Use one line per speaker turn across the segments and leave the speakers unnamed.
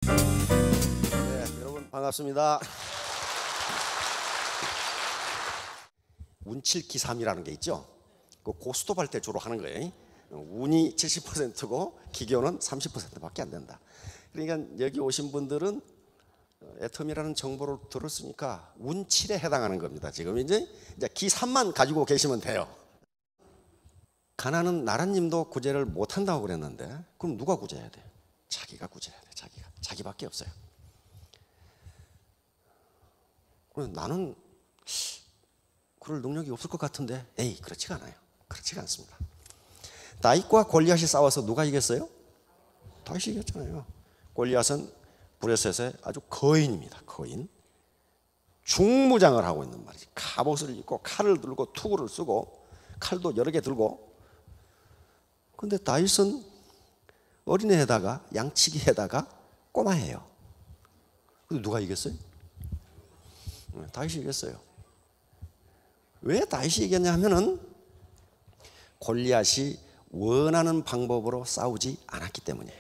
네, 여러분 반갑습니다. 운칠기삼이라는 게 있죠. 그 고스톱 할 때 주로 하는 거예요. 운이 70%고 기교는 30%밖에 안 된다. 그러니까 여기 오신 분들은 애텀이라는 정보를 들었으니까 운7에 해당하는 겁니다. 지금 이제 기3만 가지고 계시면 돼요. 가나는 나라님도 구제를 못한다고 그랬는데 그럼 누가 구제해야 돼? 자기가 구제해야 돼. 자기밖에 없어요. 나는 그럴 능력이 없을 것 같은데 에이, 그렇지가 않아요. 그렇지가 않습니다. 다윗과 골리앗이 싸워서 누가 이겼어요? 다윗이 이겼잖아요. 골리앗은 브레셋의 아주 거인입니다. 거인. 중무장을 하고 있는 말이지. 갑옷을 입고 칼을 들고 투구를 쓰고 칼도 여러 개 들고. 근데 다윗은 어린애에다가 양치기에다가 꼬마예요. 근데 누가 이겼어요? 다윗이 이겼어요. 왜 다윗이 이겼냐 하면은 골리앗이 원하는 방법으로 싸우지 않았기 때문이에요.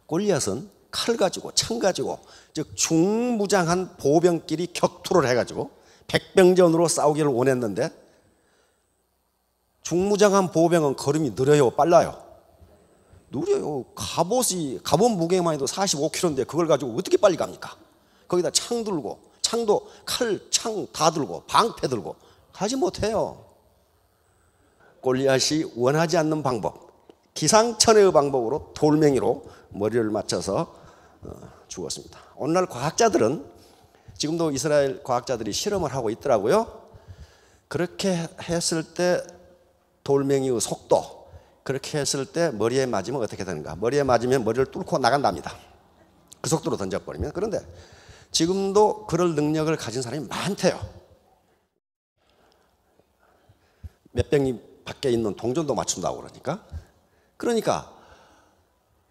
골리앗은 칼 가지고 창 가지고 즉 중무장한 보병끼리 격투를 해가지고 백병전으로 싸우기를 원했는데 중무장한 보병은 걸음이 느려요, 빨라요? 느려요. 갑옷 무게만 해도 45kg인데 그걸 가지고 어떻게 빨리 갑니까? 거기다 창 들고 창도 칼, 창 다 들고 방패 들고 가지 못해요. 골리앗이 원하지 않는 방법, 기상천외의 방법으로 돌멩이로 머리를 맞춰서 죽었습니다. 오늘날 과학자들은 지금도 이스라엘 과학자들이 실험을 하고 있더라고요. 그렇게 했을 때 돌멩이의 속도, 그렇게 했을 때 머리에 맞으면 어떻게 되는가? 머리에 맞으면 머리를 뚫고 나간답니다. 그 속도로 던져버리면. 그런데 지금도 그럴 능력을 가진 사람이 많대요. 몇 병이 밖에 있는 동전도 맞춘다고 그러니까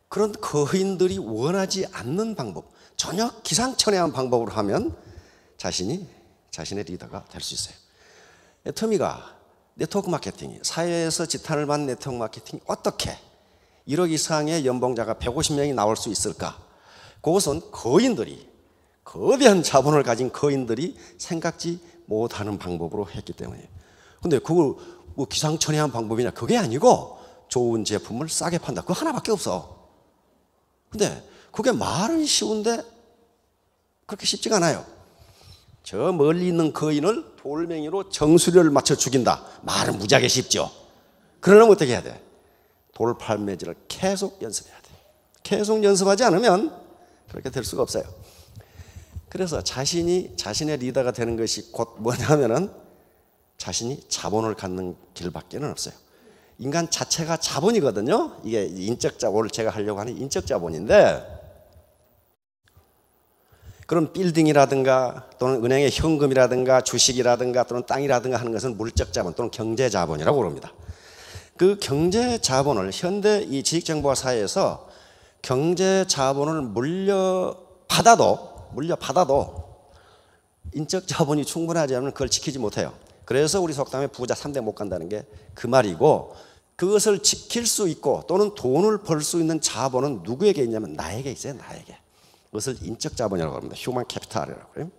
그런 거인들이 원하지 않는 방법, 전혀 기상천외한 방법으로 하면 자신의 리더가 될 수 있어요. 애터미가 네트워크 마케팅이, 사회에서 지탄을 받는 네트워크 마케팅이 어떻게 1억 이상의 연봉자가 150명이 나올 수 있을까? 그것은 거인들이, 거대한 자본을 가진 거인들이 생각지 못하는 방법으로 했기 때문이에요. 근데 그걸 뭐 기상천외한 방법이냐? 그게 아니고 좋은 제품을 싸게 판다. 그거 하나밖에 없어. 근데 그게 말은 쉬운데 그렇게 쉽지가 않아요. 저 멀리 있는 거인을 돌멩이로 정수리를 맞춰 죽인다. 말은 무지하게 쉽죠. 그러려면 어떻게 해야 돼? 돌팔매질을 계속 연습해야 돼. 계속 연습하지 않으면 그렇게 될 수가 없어요. 그래서 자신의 리더가 되는 것이 곧 뭐냐면은 자신이 자본을 갖는 길밖에는 없어요. 인간 자체가 자본이거든요. 이게 인적 자본을 제가 하려고 하는 인적 자본인데, 그런 빌딩이라든가 또는 은행의 현금이라든가 주식이라든가 또는 땅이라든가 하는 것은 물적 자본 또는 경제 자본이라고 그럽니다. 그 경제 자본을 현대 이 지식정보화 사회에서 경제 자본을 물려받아도 인적 자본이 충분하지 않으면 그걸 지키지 못해요. 그래서 우리 속담에 부자 3대 못 간다는 게 그 말이고, 그것을 지킬 수 있고 또는 돈을 벌 수 있는 자본은 누구에게 있냐면 나에게 있어요. 나에게. 그것을 인적 자본이라고 합니다. 휴먼 캐피탈이라고 해요.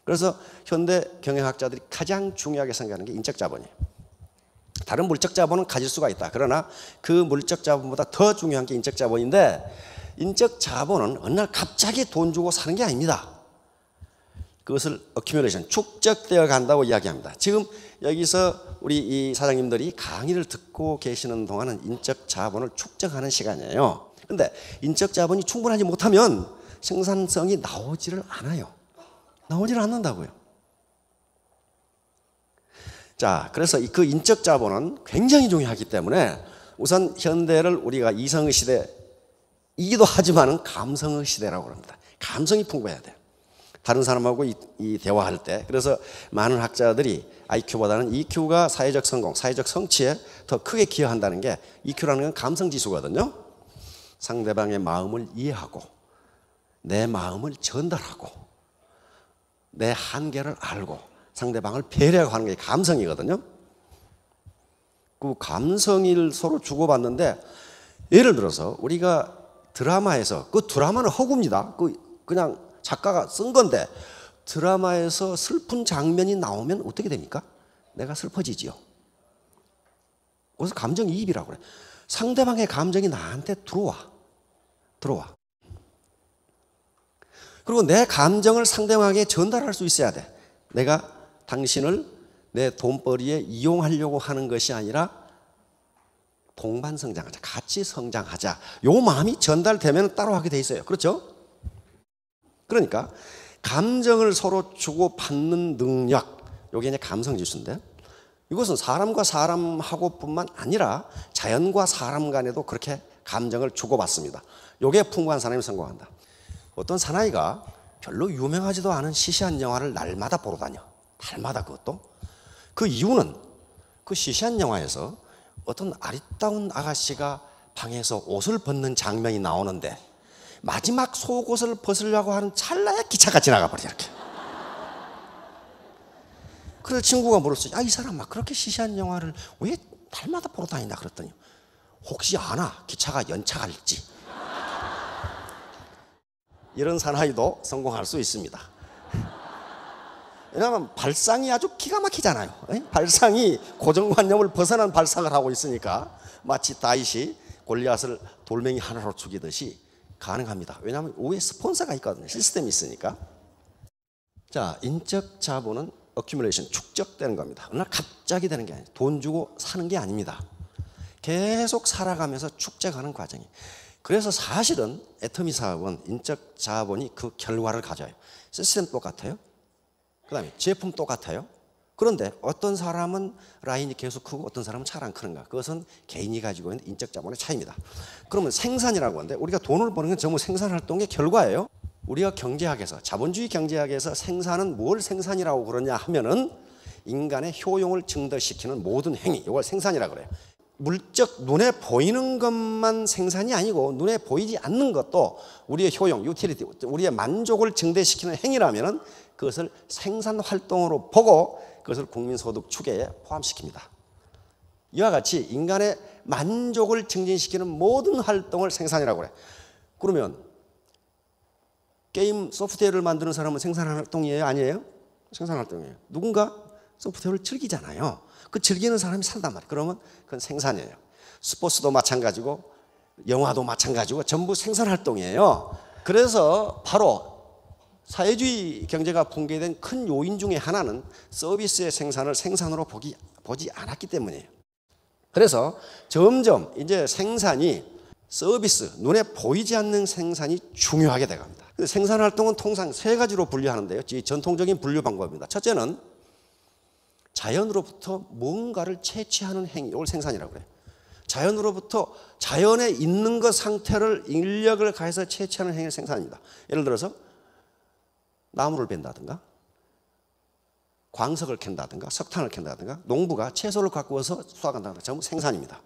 그래서 현대 경영학자들이 가장 중요하게 생각하는 게 인적 자본이에요. 다른 물적 자본은 가질 수가 있다. 그러나 그 물적 자본보다 더 중요한 게 인적 자본인데, 인적 자본은 어느 날 갑자기 돈 주고 사는 게 아닙니다. 그것을 어큐뮬레이션, 축적되어 간다고 이야기합니다. 지금 여기서 우리 이 사장님들이 강의를 듣고 계시는 동안은 인적 자본을 축적하는 시간이에요. 그런데 인적 자본이 충분하지 못하면 생산성이 나오지를 않아요. 나오지를 않는다고요. 자, 그래서 그 인적 자본은 굉장히 중요하기 때문에 우선 현대를 우리가 이성의 시대이기도 하지만은 감성의 시대라고 합니다. 감성이 풍부해야 돼요. 다른 사람하고 이 대화할 때. 그래서 많은 학자들이 IQ보다는 EQ가 사회적 성공, 사회적 성취에 더 크게 기여한다는 게, EQ라는 건 감성 지수거든요. 상대방의 마음을 이해하고 내 마음을 전달하고 내 한계를 알고 상대방을 배려하고 하는 게 감성이거든요. 그 감성을 서로 주고받는데, 예를 들어서 우리가 드라마에서, 그 드라마는 허구입니다. 그 그냥 작가가 쓴 건데 드라마에서 슬픈 장면이 나오면 어떻게 됩니까? 내가 슬퍼지지요. 그래서 감정이입이라고 그래. 상대방의 감정이 나한테 들어와. 그리고 내 감정을 상대방에게 전달할 수 있어야 돼. 내가 당신을 내 돈벌이에 이용하려고 하는 것이 아니라 동반성장하자, 같이 성장하자. 요 마음이 전달되면 따로 하게 돼 있어요. 그렇죠? 그러니까 감정을 서로 주고받는 능력, 이게 이제 감성지수인데, 이것은 사람과 사람하고뿐만 아니라 자연과 사람 간에도 그렇게 감정을 주고받습니다. 이게 풍부한 사람이 성공한다. 어떤 사나이가 별로 유명하지도 않은 시시한 영화를 날마다 보러 다녀. 날마다 그것도. 그 이유는 그 시시한 영화에서 어떤 아리따운 아가씨가 방에서 옷을 벗는 장면이 나오는데 마지막 속옷을 벗으려고 하는 찰나에 기차가 지나가 버려 이렇게. 그래서 친구가 물었어요. 야, 이 사람 막 그렇게 시시한 영화를 왜 날마다 보러 다니나 그랬더니 혹시 아나 기차가 연차 갈지. 이런 사나이도 성공할 수 있습니다. 왜냐하면 발상이 아주 기가 막히잖아요. 발상이 고정관념을 벗어난 발상을 하고 있으니까 마치 다윗이 골리앗을 돌멩이 하나로 죽이듯이 가능합니다. 왜냐하면 위에 스폰서가 있거든요. 시스템이 있으니까. 자, 인적 자본은 어큐뮬레이션, 축적되는 겁니다. 어느 날 갑자기 되는 게 아니에요. 돈 주고 사는 게 아닙니다. 계속 살아가면서 축적하는 과정이. 그래서 사실은 애터미 사업은 인적 자본이 그 결과를 가져요. 시스템 똑같아요. 그 다음에 제품 똑같아요. 그런데 어떤 사람은 라인이 계속 크고 어떤 사람은 잘 안 크는가. 그것은 개인이 가지고 있는 인적 자본의 차이입니다. 그러면 생산이라고 하는데 우리가 돈을 버는 건 전부 생산활동의 결과예요. 우리가 경제학에서, 자본주의 경제학에서 생산은 뭘 생산이라고 그러냐 하면은 인간의 효용을 증대시키는 모든 행위, 이걸 생산이라고 그래요. 물적 눈에 보이는 것만 생산이 아니고 눈에 보이지 않는 것도 우리의 효용, 유틸리티, 우리의 만족을 증대시키는 행위라면은 그것을 생산 활동으로 보고 그것을 국민소득 추계에 포함시킵니다. 이와 같이 인간의 만족을 증진시키는 모든 활동을 생산이라고 그래. 그러면 게임 소프트웨어를 만드는 사람은 생산 활동이에요? 아니에요? 생산 활동이에요. 누군가 소프트웨어를 즐기잖아요. 그 즐기는 사람이 산단 말이에요. 그러면 그건 생산이에요. 스포츠도 마찬가지고 영화도 마찬가지고 전부 생산 활동이에요. 그래서 바로 사회주의 경제가 붕괴된 큰 요인 중에 하나는 서비스의 생산을 생산으로 보지 않았기 때문이에요. 그래서 점점 이제 생산이 서비스, 눈에 보이지 않는 생산이 중요하게 돼갑니다. 생산 활동은 통상 세 가지로 분류하는데요. 전통적인 분류 방법입니다. 첫째는 자연으로부터 뭔가를 채취하는 행위, 이걸 생산이라고 해요. 자연으로부터 자연에 있는 것 상태를 인력을 가해서 채취하는 행위를 생산입니다. 예를 들어서 나무를 벤다든가 광석을 캔다든가 석탄을 캔다든가 농부가 채소를 갖고 와서 수확한다든가 전부 생산입니다.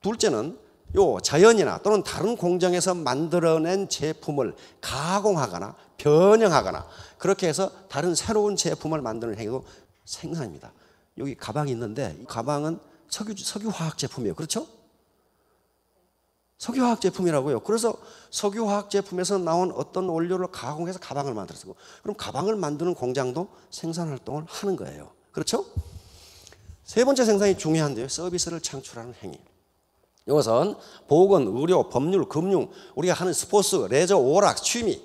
둘째는 요 자연이나 또는 다른 공정에서 만들어낸 제품을 가공하거나 변형하거나 그렇게 해서 다른 새로운 제품을 만드는 행위도 생산입니다. 여기 가방이 있는데 이 가방은 석유화학 제품이에요. 그렇죠? 석유화학 제품이라고요. 그래서 석유화학 제품에서 나온 어떤 원료를 가공해서 가방을 만들었고, 그럼 가방을 만드는 공장도 생산 활동을 하는 거예요. 그렇죠? 세 번째 생산이 중요한데요. 서비스를 창출하는 행위. 이것은 보건, 의료, 법률, 금융, 우리가 하는 스포츠, 레저, 오락, 취미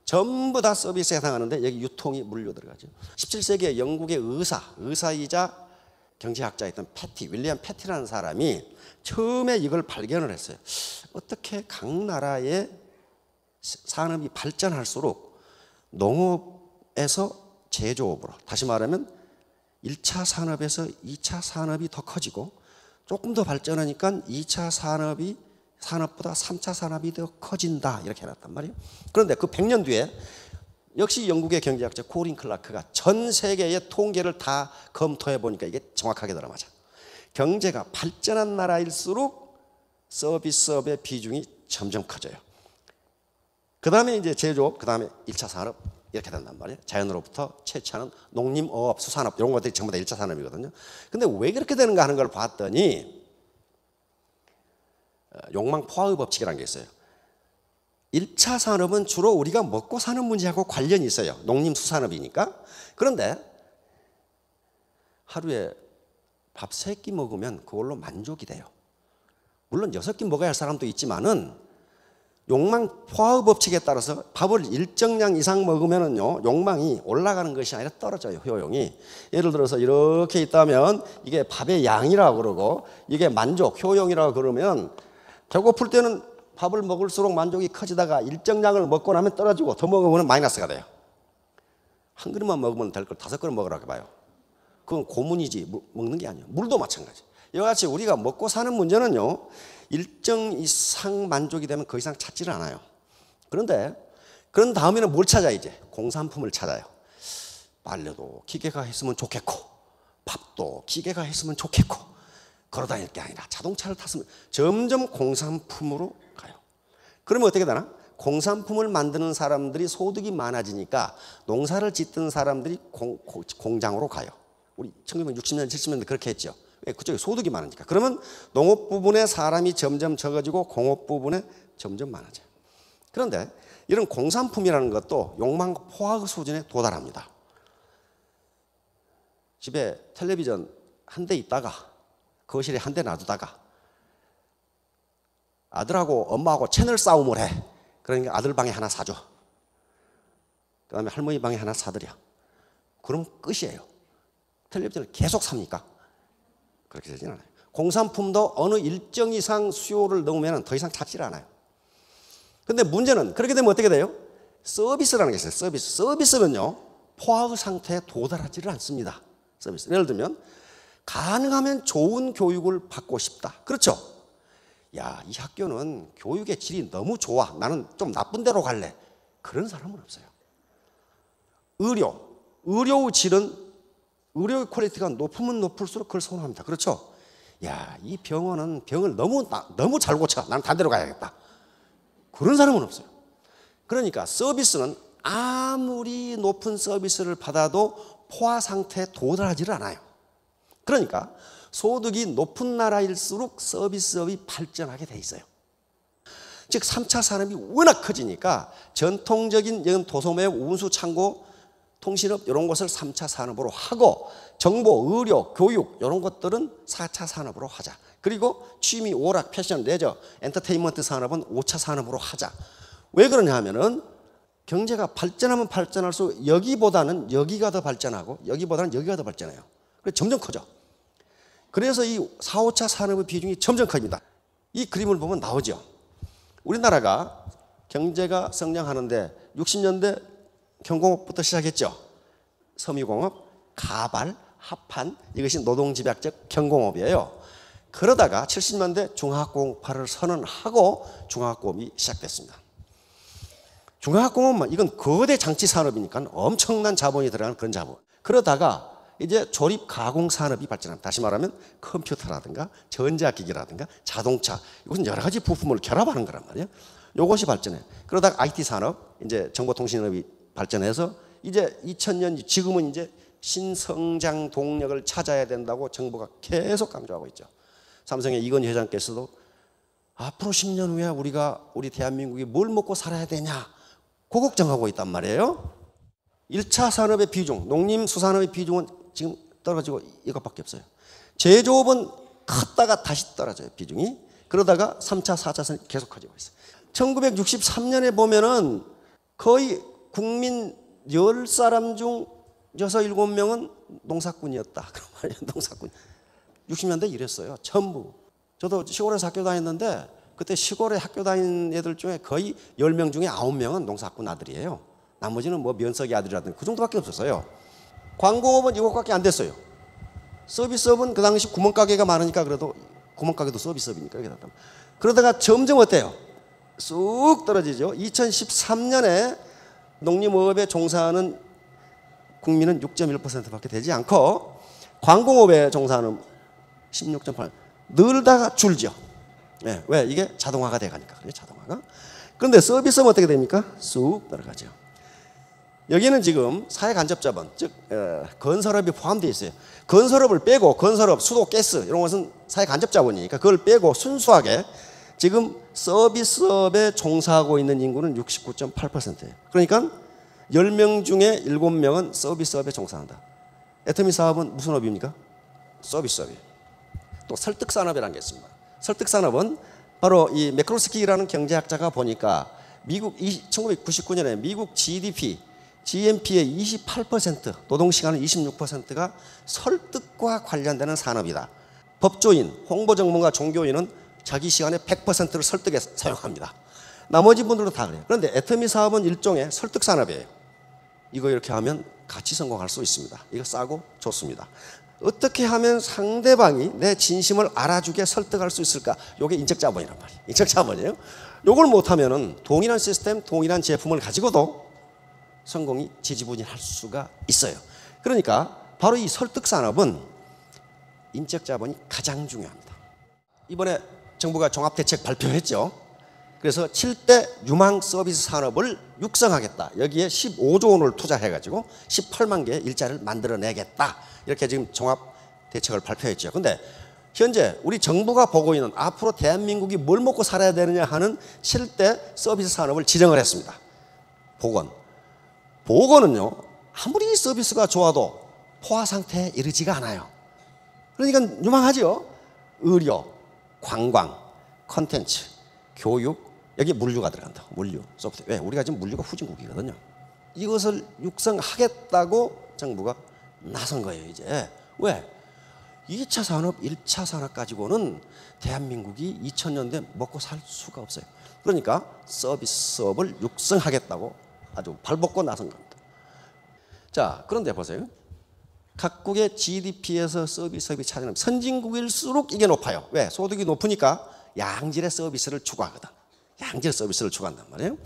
전부 다 서비스에 해당하는데 여기 유통이 물려 들어가죠. 17세기에 영국의 의사이자 경제학자였던 윌리엄 패티라는 사람이 처음에 이걸 발견을 했어요. 어떻게 각 나라의 산업이 발전할수록 농업에서 제조업으로, 다시 말하면 1차 산업에서 2차 산업이 더 커지고 조금 더 발전하니까 2차 산업보다 3차 산업이 더 커진다 이렇게 해놨단 말이에요. 그런데 그 100년 뒤에 역시 영국의 경제학자 코린 클라크가 전 세계의 통계를 다 검토해 보니까 이게 정확하게 들어맞아. 경제가 발전한 나라일수록 서비스업의 비중이 점점 커져요. 그 다음에 이제 제조업, 그 다음에 1차 산업 이렇게 된단 말이에요. 자연으로부터 채취하는 농림어업, 수산업 이런 것들이 전부 다 1차 산업이거든요. 근데 왜 그렇게 되는가 하는 걸 봤더니 욕망 포화의 법칙이라는 게 있어요. 1차 산업은 주로 우리가 먹고 사는 문제하고 관련이 있어요. 농림수산업이니까. 그런데 하루에 밥 3끼 먹으면 그걸로 만족이 돼요. 물론 6끼 먹어야 할 사람도 있지만은 욕망 포화 법칙에 따라서 밥을 일정량 이상 먹으면은요, 욕망이 올라가는 것이 아니라 떨어져요, 효용이. 예를 들어서 이렇게 있다면 이게 밥의 양이라고 그러고 이게 만족, 효용이라고 그러면 배고플 때는 밥을 먹을수록 만족이 커지다가 일정량을 먹고 나면 떨어지고 더 먹으면 마이너스가 돼요. 한 그릇만 먹으면 될 걸 5그릇 먹으라고 봐요. 그건 고문이지 먹는 게 아니에요. 물도 마찬가지. 이와 같이 우리가 먹고 사는 문제는요, 일정 이상 만족이 되면 그 이상 찾지를 않아요. 그런데 그런 다음에는 뭘 찾아요? 이제 공산품을 찾아요. 빨래도 기계가 했으면 좋겠고 밥도 기계가 했으면 좋겠고 걸어다닐 게 아니라 자동차를 탔으면 점점 공산품으로 가요. 그러면 어떻게 되나? 공산품을 만드는 사람들이 소득이 많아지니까 농사를 짓던 사람들이 공장으로 가요. 우리 1960년, 70년대 그렇게 했죠. 왜? 그쪽에 소득이 많으니까. 그러면 농업 부분에 사람이 점점 적어지고 공업 부분에 점점 많아져요. 그런데 이런 공산품이라는 것도 욕망 포화 수준에 도달합니다. 집에 텔레비전 한 대 있다가 거실에 한 대 놔두다가 아들하고 엄마하고 채널 싸움을 해. 그러니까 아들 방에 하나 사줘. 그 다음에 할머니 방에 하나 사드려. 그럼 끝이에요. 텔레비전을 계속 삽니까? 그렇게 되지는 않아요. 공산품도 어느 일정 이상 수요를 넘으면 더 이상 찾지를 않아요. 근데 문제는 그렇게 되면 어떻게 돼요? 서비스라는 게 있어요. 서비스. 서비스는요, 포화 상태에 도달하지를 않습니다. 서비스. 예를 들면 가능하면 좋은 교육을 받고 싶다. 그렇죠? 야, 이 학교는 교육의 질이 너무 좋아. 나는 좀 나쁜 데로 갈래. 그런 사람은 없어요. 의료의 질은 의료의 퀄리티가 높으면 높을수록 그걸 선호합니다. 그렇죠? 야, 이 병원은 병을 너무 잘 고쳐. 나는 다른 데로 가야겠다. 그런 사람은 없어요. 그러니까 서비스는 아무리 높은 서비스를 받아도 포화 상태에 도달하지를 않아요. 그러니까 소득이 높은 나라일수록 서비스업이 발전하게 돼 있어요. 즉 3차 산업이 워낙 커지니까 전통적인 이런 도소매업, 운수, 창고, 통신업 이런 것을 3차 산업으로 하고 정보, 의료, 교육 이런 것들은 4차 산업으로 하자. 그리고 취미, 오락, 패션, 레저, 엔터테인먼트 산업은 5차 산업으로 하자. 왜 그러냐 하면은 경제가 발전하면 발전할수록 여기보다는 여기가 더 발전하고 여기보다는 여기가 더 발전해요. 그래서 점점 커져. 그래서 이 4, 5차 산업의 비중이 점점 커집니다. 이 그림을 보면 나오죠. 우리나라가 경제가 성장하는데 60년대 경공업부터 시작했죠. 섬유공업, 가발, 합판, 이것이 노동집약적 경공업이에요. 그러다가 70년대 중화학공업화를 선언하고 중화학공업이 시작됐습니다. 중화학공업만 이건 거대 장치 산업이니까 엄청난 자본이 들어가는 그런 자본. 그러다가 이제 조립 가공 산업이 발전합니다. 다시 말하면 컴퓨터라든가 전자기기라든가 자동차 이것은 여러 가지 부품을 결합하는 거란 말이에요. 이것이 발전해. 그러다가 IT 산업, 이제 정보통신업이 발전해서 이제 2000년 지금은 이제 신성장 동력을 찾아야 된다고 정부가 계속 강조하고 있죠. 삼성의 이건희 회장께서도 앞으로 10년 후에 우리 대한민국이 뭘 먹고 살아야 되냐 그 걱정하고 있단 말이에요. 1차 산업의 비중, 농림수산업의 비중은 지금 떨어지고 이것밖에 없어요. 제조업은 컸다가 다시 떨어져요, 비중이. 그러다가 3차, 4차 산업이 계속 커지고 있어요. 1963년에 보면은 거의 국민 10사람 중 6, 7명은 농사꾼이었다. 그런 말이에요, 농사꾼. 60년대 이랬어요, 전부. 저도 시골에서 학교 다녔는데 그때 시골에 학교 다니는 애들 중에 거의 10명 중에 9명은 농사꾼 아들이에요. 나머지는 뭐 면석이 아들이라든가 그 정도밖에 없었어요. 광공업은 이것밖에 안 됐어요. 서비스업은 그 당시 구멍가게가 많으니까 그래도 구멍가게도 서비스업이니까 이렇게 됐다. 그러다가 점점 어때요? 쑥 떨어지죠. 2013년에 농림업에 종사하는 국민은 6.1%밖에 되지 않고 광공업에 종사하는 16.8%. 늘다가 줄죠. 네, 왜? 이게 자동화가 돼가니까. 그래, 자동화가. 그런데 서비스는 어떻게 됩니까? 쑥 내려가죠. 여기는 지금 사회간접자본, 즉 건설업이 포함되어 있어요. 건설업을 빼고 건설업, 수도, 가스 이런 것은 사회간접자본이니까 그걸 빼고 순수하게 지금 서비스업에 종사하고 있는 인구는 69.8%예요. 그러니까 10명 중에 7명은 서비스업에 종사한다. 애터미 사업은 무슨 업입니까? 서비스업이에요. 또 설득산업이라는 게 있습니다. 설득산업은 바로 이 매크로스키라는 경제학자가 보니까 미국 1999년에 미국 GNP의 28%, 노동시간의 26%가 설득과 관련되는 산업이다. 법조인, 홍보 전문가, 종교인은 자기 시간의 100%를 설득에 사용합니다. 나머지 분들도 다 그래요. 그런데 애터미 사업은 일종의 설득 산업이에요. 이거 이렇게 하면 같이 성공할 수 있습니다. 이거 싸고 좋습니다. 어떻게 하면 상대방이 내 진심을 알아주게 설득할 수 있을까? 이게 인적 자본이란 말이에요. 인적 자본이에요. 이걸 못하면은 동일한 시스템, 동일한 제품을 가지고도 성공이 지지부진할 수가 있어요. 그러니까 바로 이 설득 산업은 인적 자본이 가장 중요합니다. 이번에 정부가 종합대책 발표했죠. 그래서 7대 유망 서비스 산업을 육성하겠다. 여기에 15조 원을 투자해가지고 18만 개의 일자리를 만들어내겠다. 이렇게 지금 종합대책을 발표했죠. 근데 현재 우리 정부가 보고 있는 앞으로 대한민국이 뭘 먹고 살아야 되느냐 하는 7대 서비스 산업을 지정을 했습니다. 보건은요, 아무리 서비스가 좋아도 포화 상태에 이르지가 않아요. 그러니까 유망하죠. 의료, 관광, 콘텐츠, 교육, 여기 물류가 들어간다. 물류, 소프트웨어. 왜? 우리가 지금 물류가 후진국이거든요. 이것을 육성하겠다고 정부가 나선 거예요, 이제. 왜? 2차 산업, 1차 산업 가지고는 대한민국이 2000년대 먹고 살 수가 없어요. 그러니까 서비스업을 육성하겠다고 아주 발벗고 나선 겁니다. 자, 그런데 보세요. 각국의 GDP에서 서비스업이 차지하는 선진국일수록 이게 높아요. 왜? 소득이 높으니까 양질의 서비스를 추구하거든. 양질 서비스를 추구한단 말이에요.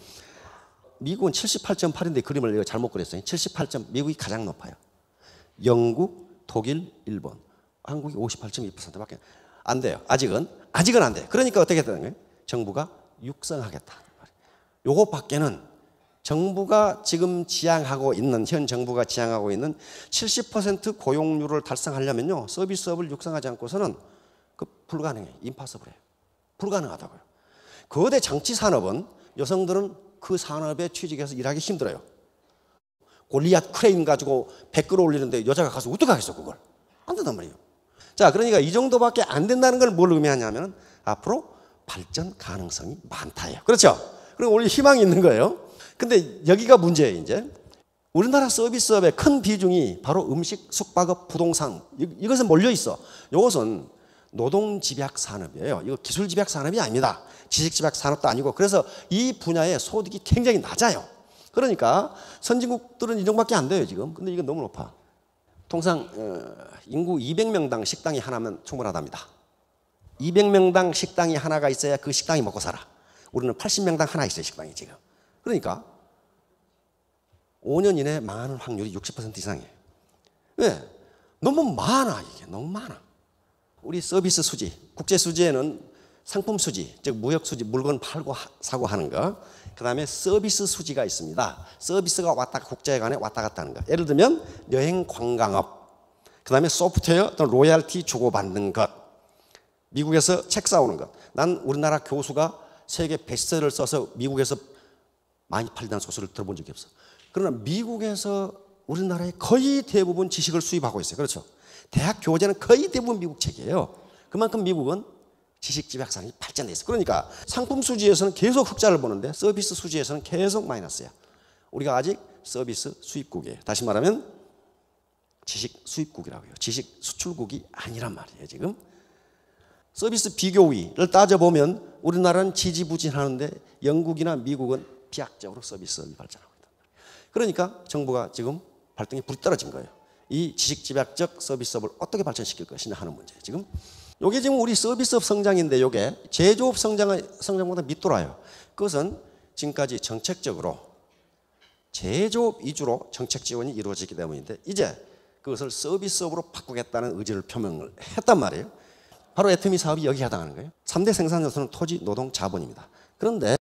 미국은 78.8인데 그림을 내가 잘못 그렸어요. 78점, 미국이 가장 높아요. 영국, 독일, 일본, 한국이 58.2%밖에 안 돼요. 아직은 안 돼요. 그러니까 어떻게 되는 거예요? 정부가 육성하겠다. 요것밖에는 정부가 지금 지향하고 있는, 현 정부가 지향하고 있는 70% 고용률을 달성하려면요, 서비스업을 육성하지 않고서는 그 불가능해요. 임파서블해요. 불가능하다고요. 거대 장치 산업은 여성들은 그 산업에 취직해서 일하기 힘들어요. 골리앗 크레인 가지고 100kg 올리는데 여자가 가서 어떻게 하겠어, 그걸? 안 된단 말이에요. 자, 그러니까 이 정도밖에 안 된다는 걸 뭘 의미하냐면 앞으로 발전 가능성이 많다예요. 그렇죠? 그리고 우리 희망이 있는 거예요. 근데 여기가 문제예요, 이제. 우리나라 서비스업의 큰 비중이 바로 음식, 숙박업, 부동산, 이것에 몰려 있어. 이것은 노동집약 산업이에요. 이거 기술집약 산업이 아닙니다. 지식집약 산업도 아니고. 그래서 이 분야의 소득이 굉장히 낮아요. 그러니까 선진국들은 이 정도밖에 안 돼요, 지금. 근데 이건 너무 높아. 통상 인구 200명당 식당이 하나면 충분하답니다. 200명당 식당이 하나가 있어야 그 식당이 먹고 살아. 우리는 80명당 하나 있어요, 식당이 지금. 그러니까 5년 이내에 망하는 확률이 60% 이상이에요. 왜? 너무 많아, 이게. 너무 많아. 우리 서비스 수지, 국제 수지에는 상품 수지, 즉 무역 수지, 물건 팔고 사고 하는 거. 그 다음에 서비스 수지가 있습니다. 서비스가 국제 간에 왔다 갔다 하는 거. 예를 들면 여행 관광업, 그 다음에 소프트웨어 또는 로얄티 주고받는 것, 미국에서 책 사오는 것. 난 우리나라 교수가 세계 베스트셀러를 써서 미국에서 많이 팔리는 소설을 들어본 적이 없어. 그러나 미국에서 우리나라의 거의 대부분 지식을 수입하고 있어요. 그렇죠? 대학 교재는 거의 대부분 미국 책이에요. 그만큼 미국은 지식 집약 산업이 발전돼 있어요. 그러니까 상품 수지에서는 계속 흑자를 보는데 서비스 수지에서는 계속 마이너스야. 우리가 아직 서비스 수입국이에요. 다시 말하면 지식 수입국이라고 해요. 지식 수출국이 아니란 말이에요, 지금. 서비스 비교위를 따져보면 우리나라는 지지부진하는데 영국이나 미국은 비약적으로 서비스업이 발전하고 있다. 그러니까 정부가 지금 발등에 불이 떨어진 거예요. 이 지식집약적 서비스업을 어떻게 발전시킬 것이냐 하는 문제예요, 지금. 이게 지금 우리 서비스업 성장인데 이게 제조업 성장보다 밑돌아요. 그것은 지금까지 정책적으로 제조업 위주로 정책 지원이 이루어지기 때문인데 이제 그것을 서비스업으로 바꾸겠다는 의지를 표명을 했단 말이에요. 바로 애터미 사업이 여기에 해당하는 거예요. 3대 생산 요소는 토지, 노동, 자본입니다. 그런데